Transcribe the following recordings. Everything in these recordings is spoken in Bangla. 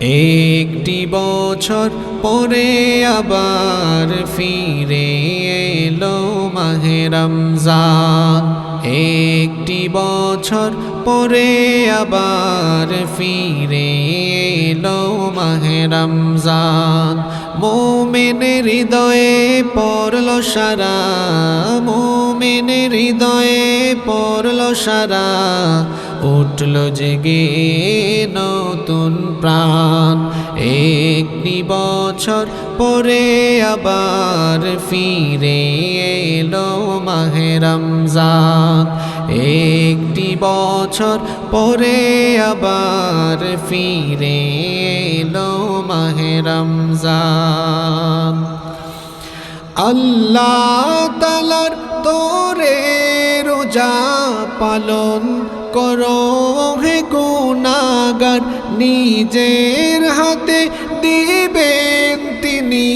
একটি বছর পরে আবার ফিরে এলো মাহে রমজান। একটি বছর পরে আবার ফিরে এলো মাহে রমজান। মুমিনের হৃদয়ে পড়লো সারা, মুমিনের হৃদয়ে পড়লো সারা, উঠলো জেগে নতুন প্রাণ। একটি বছর পরে আবার ফিরে এলো মাহে রমজান। একটি বছর পরে আবার ফিরে এলো মাহে রমজান। আল্লাহ তাআলার তোরে রোজা পালন করো হে গুনাহগার, নিজের হাতে দিবেন তিনি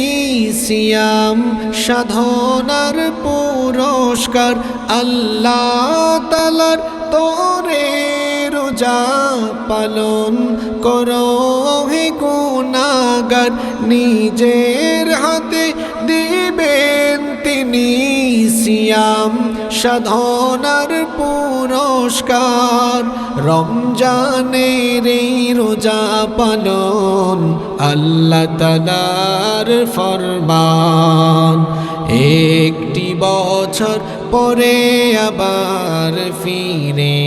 সিয়াম সাধনার পুরস্কার। আল্লাহ তাআলার তোরে রোজা পালন করো হে গুনাহগার, নিজের হাতে দিবেন তিনি সিয়াম সাধনার পুরস্কার। রমজানের এই রোজা পালন আল্লাহ তাআলার ফরমান। একটি বছর পরে আবার ফিরে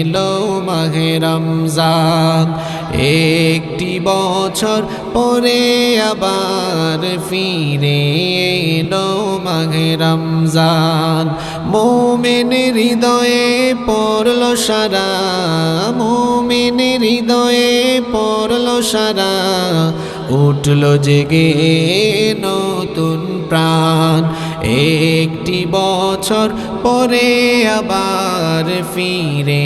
এলো মাহে রমজান। একটি বছর পরে আবার ফিরে এলো মাহে রমজান। মুমিনের হৃদয়ে পড়লো সারা, মুমিনের হৃদয়ে পড়লো সারা, উঠলো জেগে নতুন প্রাণ। একটি বছর পরে আবার ফিরে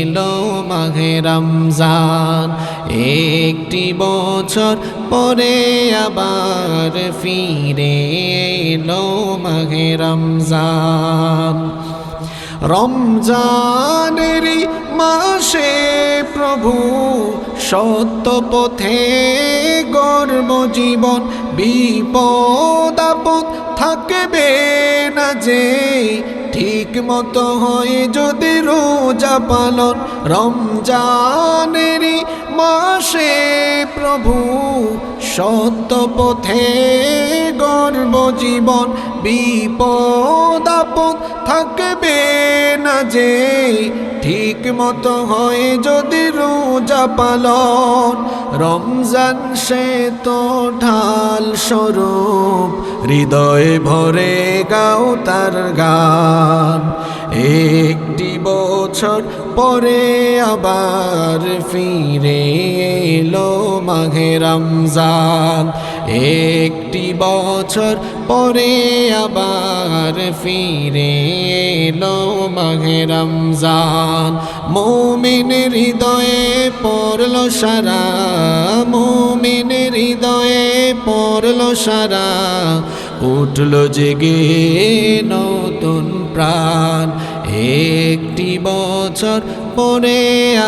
এলো মাহে রমজান। একটি বছর পরে আবার ফিরে এলো মাহে রমজান। রমজানেরই মাসে প্রভু সত্য পথে গর্ব জীবন, বিপদ আপদ থাকবে না যে ঠিক মতো হয় যদি রোজা পালন। রমজানেরই মাসে প্রভু সত্য পথে গর্ব জীবন, বিপদ আপদ থাকবে না যে ঠিক মতো হয় যদি রোজা পালন। রমজান সে তো ঢাল স্বরূপ, হৃদয়ে ভরে গাও তার গান। একটি বছর পরে আবার ফিরে এলো মাহে রমজান। একটি বছর পরে আবার ফিরে এলো মাহে রমজান। মুমিনের হৃদয়ে পড়লো সারা, মুমিনের হৃদয়ে পড়লো সারা, উঠলো জেগে নতুন প্রাণ। একটি বছর পরে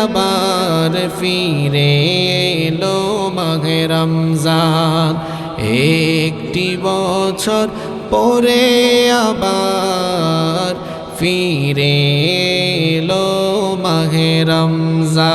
আবার ফিরে এলো মাহে রমজান। একটি বছর পরে আবার ফিরে এলো মাহে রমজান।